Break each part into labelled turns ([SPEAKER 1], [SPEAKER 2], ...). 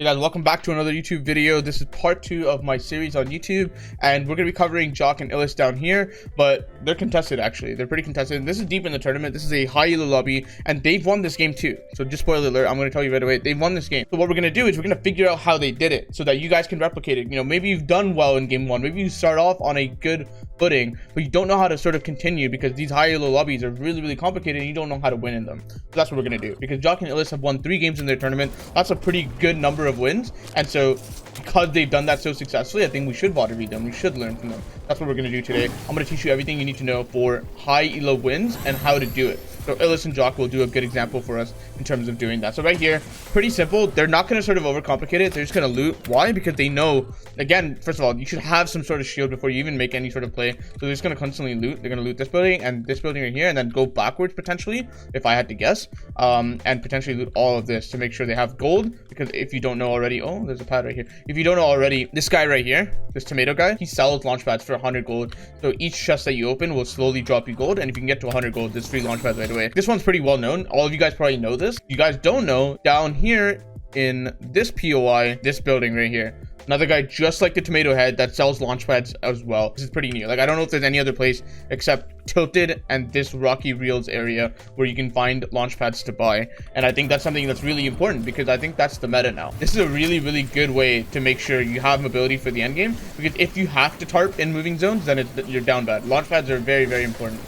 [SPEAKER 1] Hey guys, welcome back to another YouTube video. This is part 2 of my series on YouTube, and we're going to be covering Jahq and Illest down here, but they're contested actually. They're pretty contested. This is deep in the tournament. This is a high elo lobby, and they've won this game too. So just spoiler alert, I'm going to tell you right away, they've won this game. So what we're going to do is we're going to figure out how they did it so that you guys can replicate it. You know, maybe you've done well in game 1. Maybe you start off on a good footing, but you don't know how to sort of continue because these high elo lobbies are really complicated and you don't know how to win in them. So that's what we're going to do, because Jahq and Illest have won 3 games in their tournament. That's a pretty good number of wins, and so because they've done that so successfully, I think we should water read them. We should learn from them. That's what we're going to do today. I'm going to teach you everything you need to know for high elo wins and how to do it. So Illest and Jahq will do a good example for us in terms of doing that. So right here, pretty simple. They're not going to sort of overcomplicate it. They're just going to loot. Why? Because they know, again, first of all, you should have some sort of shield before you even make any sort of play. So they're just going to constantly loot. They're going to loot this building and this building right here, and then go backwards potentially, if I had to guess, and potentially loot all of this to make sure they have gold. Because if you don't know already, oh, there's a pad right here. If you don't know already, this guy right here, this tomato guy, he sells launch pads for 100 gold. So each chest that you open will slowly drop you gold, and if you can get to 100 gold, there's free launch pads right away. This one's pretty well known. All of you guys probably know this. You guys don't know, down here in this POI, this building right here, another guy just like the tomato head that sells launch pads as well. This is pretty new. Like, I don't know if there's any other place except Tilted and this Rocky Reels area where you can find launch pads to buy. And I think that's something that's really important, because I think that's the meta now. This is a really good way to make sure you have mobility for the end game, because if you have to tarp in moving zones, then you're down bad. Launch pads are very important.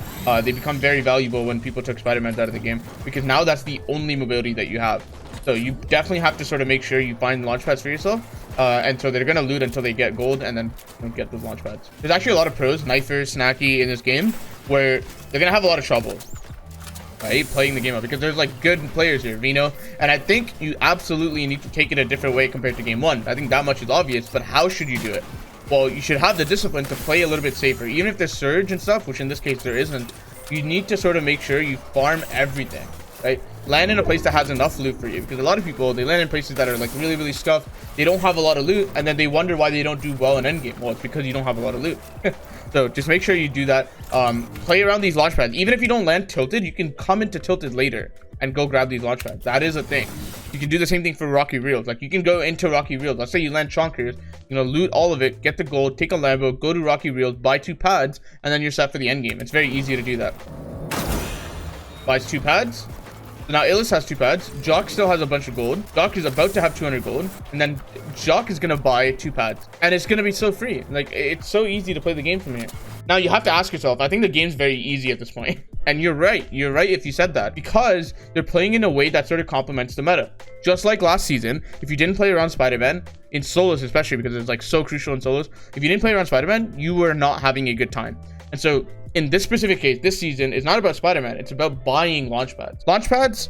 [SPEAKER 1] They become very valuable when people took Spider-Man's out of the game, because now that's the only mobility that you have. So you definitely have to sort of make sure you find launch pads for yourself. And so they're gonna loot until they get gold and then get those launch pads. There's actually a lot of pros, Knifer, Snacky in this game, where they're gonna have a lot of trouble, right, playing the game up, because there's like good players here, Vino, and I think you absolutely need to take it a different way compared to game 1. I think that much is obvious, but how should you do it? Well, you should have the discipline to play a little bit safer. Even if there's surge and stuff, which in this case there isn't, you need to sort of make sure you farm everything, right? Land in a place that has enough loot for you, because a lot of people, they land in places that are like really scuffed. They don't have a lot of loot, and then they wonder why they don't do well in endgame. Well, it's because you don't have a lot of loot. So just make sure you do that. Play around these launch pads. Even if you don't land tilted, you can come into tilted later and go grab these launch pads. That is a thing. You can do the same thing for Rocky Reels. Like, you can go into Rocky Reels. Let's say you land chonkers, you know, loot all of it, get the gold, take a Lambo, go to Rocky Reels, buy 2 pads, and then you're set for the end game. It's very easy to do that. Buys 2 pads. So now Illest has 2 pads. Jahq still has a bunch of gold. Jahq is about to have 200 gold, and then Jahq is gonna buy 2 pads, and it's gonna be so free. Like, it's so easy to play the game from here. Now you have to ask yourself, I think the game's very easy at this point. And you're right if you said that, because they're playing in a way that sort of complements the meta. Just like last season, if you didn't play around Spider-Man, in solos especially, because it's like so crucial in solos, if you didn't play around Spider-Man, you were not having a good time. And so in this specific case, this season is not about Spider-Man, it's about buying launch pads. Launch pads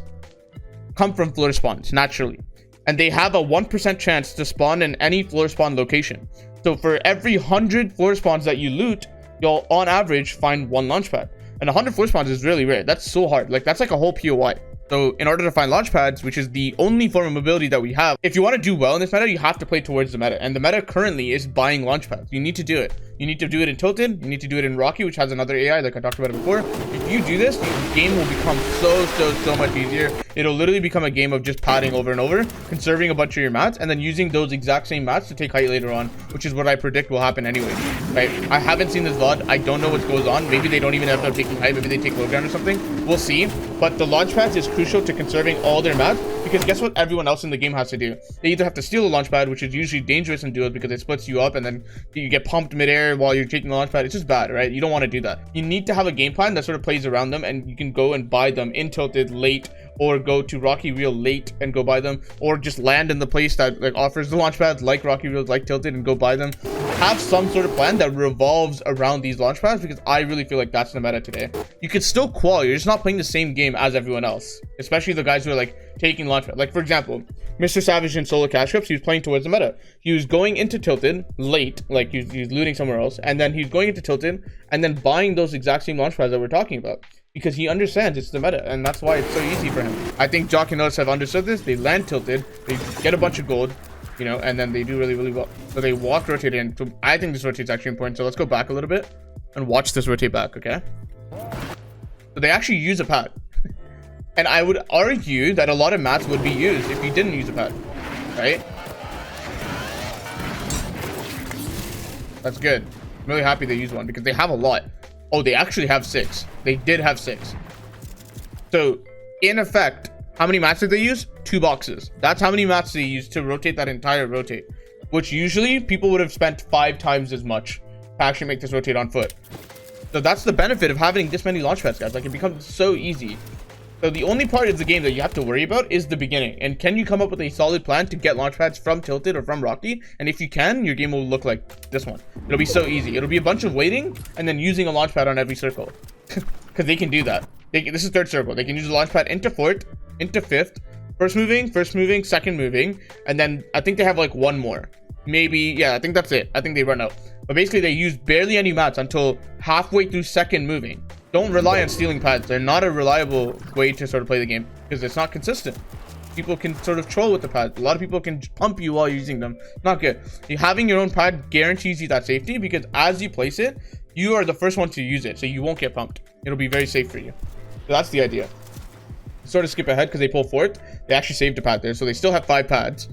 [SPEAKER 1] come from floor spawns naturally, and they have a 1% chance to spawn in any floor spawn location. So for every 100 floor spawns that you loot, you'll on average find 1 launch pad. And 100 floor spawns is really rare. That's so hard. Like, that's like a whole POI. So in order to find launch pads, which is the only form of mobility that we have, if you want to do well in this meta, you have to play towards the meta. And the meta currently is buying launch pads. You need to do it. You need to do it in Tilted. You need to do it in Rocky, which has another AI, like I talked about it before. If you do this, the game will become so much easier. It'll literally become a game of just padding over and over, conserving a bunch of your mats, and then using those exact same mats to take height later on, which is what I predict will happen anyway, right? I haven't seen this VOD. I don't know what goes on. Maybe they don't even end up taking height. Maybe they take low ground or something. We'll see. But the launch pads is crucial to conserving all their mats, because guess what everyone else in the game has to do? They either have to steal a launch pad, which is usually dangerous in duos because it splits you up, and then you get pumped midair while you're taking the launch pad. It's just bad, right? You don't want to do that. You need to have a game plan that sort of plays around them, and you can go and buy them in Tilted late, or go to Rocky Reel late and go buy them, or just land in the place that like offers the launch pads, like Rocky Reels, like Tilted, and go buy them. Have some sort of plan that revolves around these launch pads, because I really feel like that's the meta today. You could still qual, you're just not playing the same game as everyone else, especially the guys who are like taking launch pads. Like, for example, Mr. Savage in solo cash cups, he was playing towards the meta. He was going into Tilted late, like he was looting somewhere else, and then he's going into Tilted and then buying those exact same launch pads that we're talking about, because he understands it's the meta, and that's why it's so easy for him. I think Jahq and Illest have understood this. They land Tilted, they get a bunch of gold, you know, and then they do really well. So they walk rotate in. So I think this rotate's actually important. So let's go back a little bit and watch this rotate back, okay? So they actually use a pad. And I would argue that a lot of mats would be used if you didn't use a pad, right? That's good. I'm really happy they used one because they have a lot. Oh, they actually have 6. They did have 6. So, in effect, how many mats did they use? 2 boxes. That's how many mats they used to rotate that entire rotate. Which usually, people would have spent 5 times as much to actually make this rotate on foot. So that's the benefit of having this many launch pads, guys. Like, it becomes so easy. So the only part of the game that you have to worry about is the beginning. And can you come up with a solid plan to get launch pads from Tilted or from Rocky? And if you can, your game will look like this one. It'll be so easy. It'll be a bunch of waiting and then using a launch pad on every circle. Because they can do that. This is third circle. They can use a launch pad into fourth, into fifth, first moving, second moving. And then I think they have like one more. Maybe, yeah, I think that's it. I think they run out. But basically, they use barely any mats until halfway through second moving. Don't rely on stealing pads. They're not a reliable way to sort of play the game because it's not consistent. People can sort of troll with the pads. A lot of people can pump you while using them. Not good. Having your own pad guarantees you that safety because as you place it, you are the first one to use it. So you won't get pumped. It'll be very safe for you. So that's the idea. Sort of skip ahead because they pull fourth. They actually saved a pad there. So they still have 5 pads.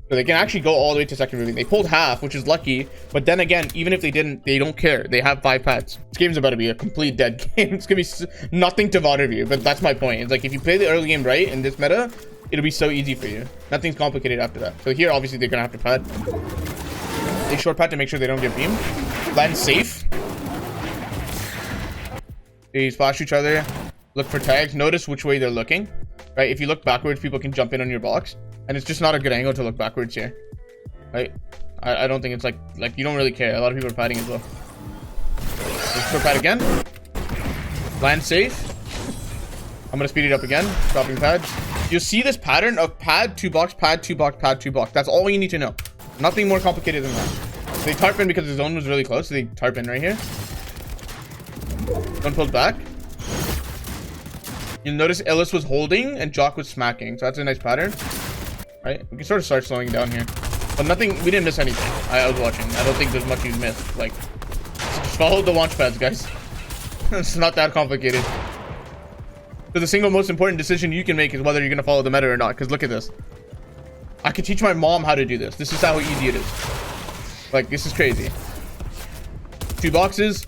[SPEAKER 1] So they can actually go all the way to second moving. They pulled half, which is lucky. But then again, even if they didn't, they don't care. They have 5 pads. This game's about to be a complete dead game. It's going to be nothing to bother you. But that's my point. It's like if you play the early game right in this meta, it'll be so easy for you. Nothing's complicated after that. So here, obviously, they're going to have to pad. They short pad to make sure they don't get beamed. Land safe. They splash each other. Look for tags. Notice which way they're looking. Right? If you look backwards, people can jump in on your box. And it's just not a good angle to look backwards here. Right? I don't think it's like you don't really care. A lot of people are padding as well. Let's short pad again. Land safe. I'm gonna speed it up again. Dropping pads. You'll see this pattern of pad, 2 box, pad, 2 box, pad, 2 box. That's all you need to know. Nothing more complicated than that. So they tarp in because the zone was really close. So they tarp in right here. One pulled back. You'll notice Illest was holding and Jahq was smacking. So that's a nice pattern. Right? We can sort of start slowing down here. But nothing, we didn't miss anything. I was watching. I don't think there's much you missed. Like, just follow the launch pads, guys. It's not that complicated. So the single most important decision you can make is whether you're going to follow the meta or not. Because look at this. I could teach my mom how to do this. This is how easy it is. Like, this is crazy. 2 boxes.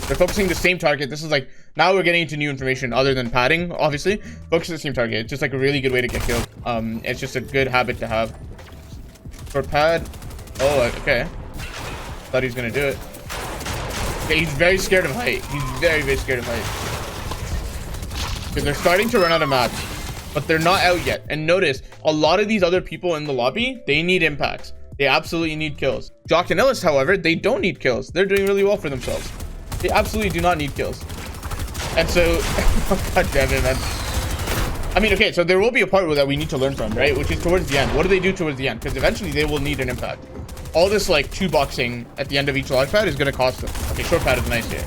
[SPEAKER 1] They're focusing the same target. This is like, now we're getting into new information other than padding, obviously. Focus on the same target. It's just like a really good way to get killed. It's just a good habit to have. For pad. Oh, okay. Thought he was going to do it. Okay, he's very scared of height. He's very, very scared of height. Because they're starting to run out of mats. But they're not out yet. And notice, a lot of these other people in the lobby, they need impacts. They absolutely need kills. Jahq and Illest, however, they don't need kills. They're doing really well for themselves. They absolutely do not need kills. And so, god damn it, man. I mean, okay, so there will be a part that we need to learn from, right? Which is towards the end. What do they do towards the end? Because eventually they will need an impact. All this, like, 2 boxing at the end of each launch pad is going to cost them. Okay, short pad is nice here.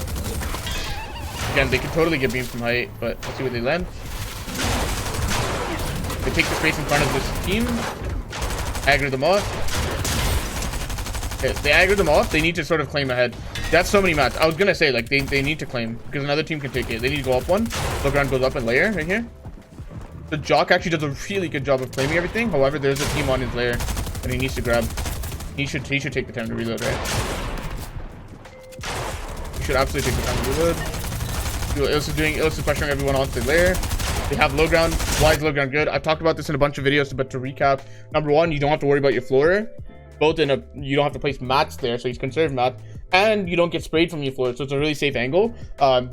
[SPEAKER 1] Again, they could totally get beamed from height, but let's see where they land. They take the space in front of this team. Aggro them off. Okay, they aggro them off. They need to sort of claim ahead. That's so many mats. I was gonna say, like, they need to claim because another team can take it. They need to go up one. Low ground goes up and layer right here. The Jahq actually does a really good job of claiming everything. However, there's a team on his layer that he needs to grab. He should take the time to reload, right? He should absolutely take the time to reload. Illest is pressuring everyone onto the layer. They have low ground. Why is low ground good? I've talked about this in a bunch of videos, but to recap, number 1, you don't have to worry about your floor. You don't have to place mats there, so he's conserved mat. And you don't get sprayed from your floor, so it's a really safe angle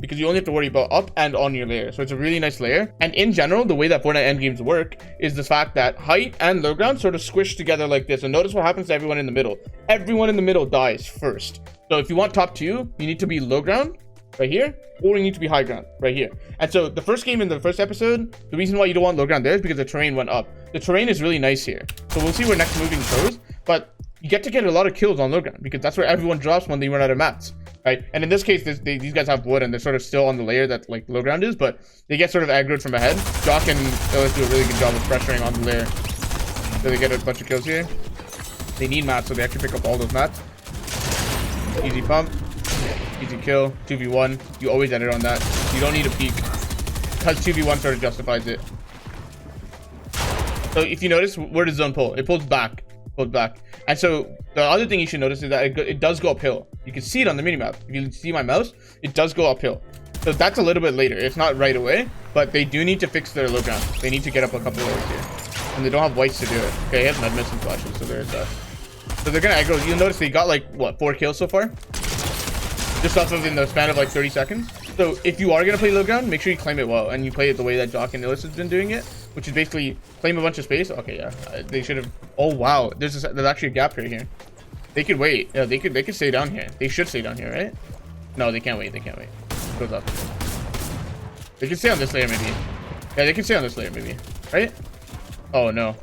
[SPEAKER 1] because you only have to worry about up and on your layer. So it's a really nice layer. And in general, the way that Fortnite endgames work is the fact that height and low ground sort of squish together like this. And notice what happens to everyone in the middle. Everyone in the middle dies first. So if you want top 2, you need to be low ground right here, or you need to be high ground right here. And so the first game in the first episode, the reason why you don't want low ground there is because the terrain went up. The terrain is really nice here. So we'll see where next moving goes. But you get to get a lot of kills on low ground because that's where everyone drops when they run out of mats, right? And in this case, these guys have wood and they're sort of still on the layer that like low ground is, but they get sort of aggroed from ahead. Jahq and Illest do a really good job of pressuring on the layer, so they get a bunch of kills here. They need mats, so they actually pick up all those mats. Easy pump, easy kill, 2v1. You always edit on that. You don't need a peek because 2v1 sort of justifies it. So if you notice, where does zone pull? It pulls back. pulled back. And so the other thing you should notice is that it does go uphill. You can see it on the minimap. If you see my mouse, it does go uphill. So that's a little bit later. It's not right away, but they do need to fix their low ground. They need to get up a couple layers here. And they don't have whites to do it. Okay, he has med missing flashes, so there's that. So they're gonna aggro. You'll notice they got like, what, 4 kills so far? Just off of in the span of like 30 seconds. So if you are gonna play low ground, make sure you claim it well. And you play it the way that Jahq and Illest has been doing it, which is basically claim a bunch of space. Okay, yeah. They should have. Oh, wow. There's actually a gap right here. They could wait. Yeah, they could stay down here. They should stay down here, right? No, they can't wait. They can't wait. Goes up. They can stay on this layer, maybe. Yeah, they can stay on this layer, maybe. Right? Oh, no.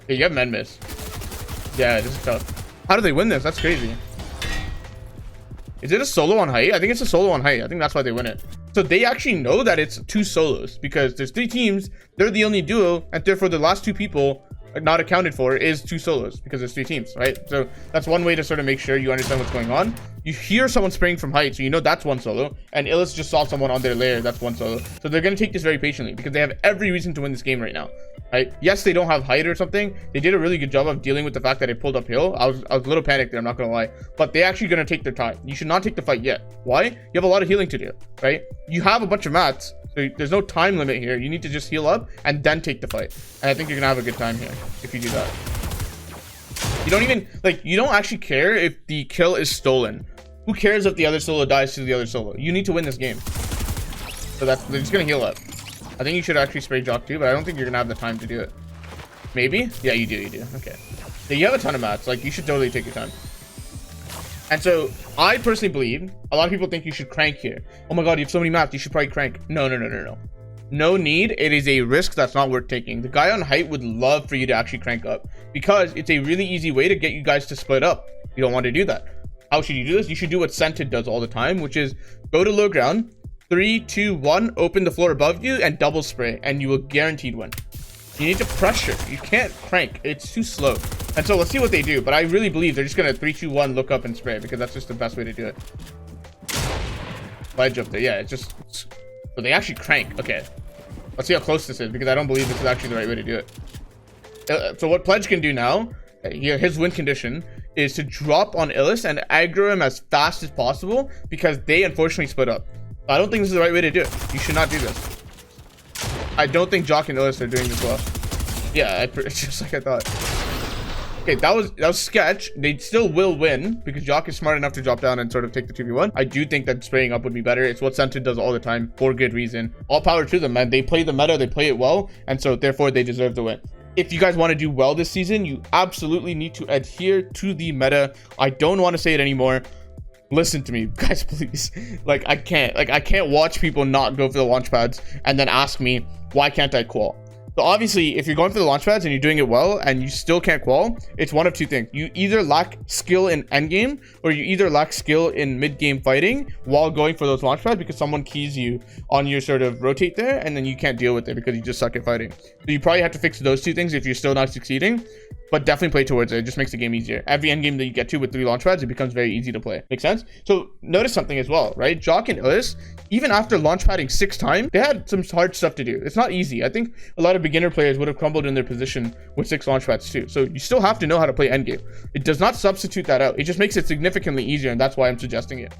[SPEAKER 1] Yeah, you have men miss. Yeah, this is tough. How do they win this? That's crazy. Is it a solo on height? I think it's a solo on height. I think that's why they win it. So they actually know that it's 2 solos because there's 3 teams. They're the only duo, and therefore the last 2 people not accounted for is 2 solos because there's 3 teams, right? So that's one way to sort of make sure you understand what's going on. You hear someone spraying from height, so you know that's 1 solo, and Illest just saw someone on their layer, that's 1 solo. So they're going to take this very patiently because they have every reason to win this game right now, right? Yes, they don't have height or something. They did a really good job of dealing with the fact that it pulled uphill. I was a little panicked there, I'm not going to lie, but they're actually going to take their time. You should not take the fight yet. Why? You have a lot of healing to do, right? You have a bunch of mats, so there's no time limit here. You need to just heal up and then take the fight. And I think you're going to have a good time here if you do that. You don't even, like, you don't actually care if the kill is stolen. Who cares if the other solo dies to the other solo? You need to win this game. So they're just going to heal up. I think you should actually spray Jahq too, but I don't think you're going to have the time to do it. Maybe? Yeah, you do. Okay. Yeah, you have a ton of mats. Like, you should totally take your time. And so I personally believe a lot of people think you should crank here. Oh my god, you have so many mats, you should probably crank. No. No need. It is a risk that's not worth taking. The guy on height would love for you to actually crank up because it's a really easy way to get you guys to split up. You don't want to do that. How should you do this? You should do what Scented does all the time, which is go to low ground, 3, 2, 1, open the floor above you and double spray, and you will guaranteed win. You need to pressure. You can't crank. It's too slow. And so let's see what they do. But I really believe they're just going to 3, 2, 1, look up and spray because that's just the best way to do it. Ledge up there. Yeah, it's just... So they actually crank. Okay. Let's see how close this is because I don't believe this is actually the right way to do it. So what Pledge can do now, his win condition, is to drop on Illest and aggro him as fast as possible because they unfortunately split up. I don't think this is the right way to do it. You should not do this. I don't think Jahq and Illest are doing this well. Yeah, it's just like I thought. Okay, that was sketch. They still will win because Jahq is smart enough to drop down and sort of take the 2v1. I do think that spraying up would be better. It's what Scented does all the time for good reason. All power to them, man. They play the meta, they play it well, and so therefore they deserve the win. If you guys want to do well this season, you absolutely need to adhere to the meta. I don't want to say it anymore. Listen to me, guys, please. Like, I can't watch people not go for the launch pads and then ask me, why can't I qual? So obviously, if you're going for the launch pads and you're doing it well and you still can't qual, it's one of 2 things. You either lack skill in endgame or you either lack skill in mid-game fighting while going for those launch pads because someone keys you on your sort of rotate there and then you can't deal with it because you just suck at fighting. So you probably have to fix those 2 things if you're still not succeeding. But definitely play towards it. It just makes the game easier. Every endgame that you get to with 3 launch pads, it becomes very easy to play. Make sense? So notice something as well, right? Jahq and Illest, even after launch padding 6 times, they had some hard stuff to do. It's not easy. I think a lot of beginner players would have crumbled in their position with 6 launch pads too. So you still have to know how to play endgame. It does not substitute that out. It just makes it significantly easier, and that's why I'm suggesting it.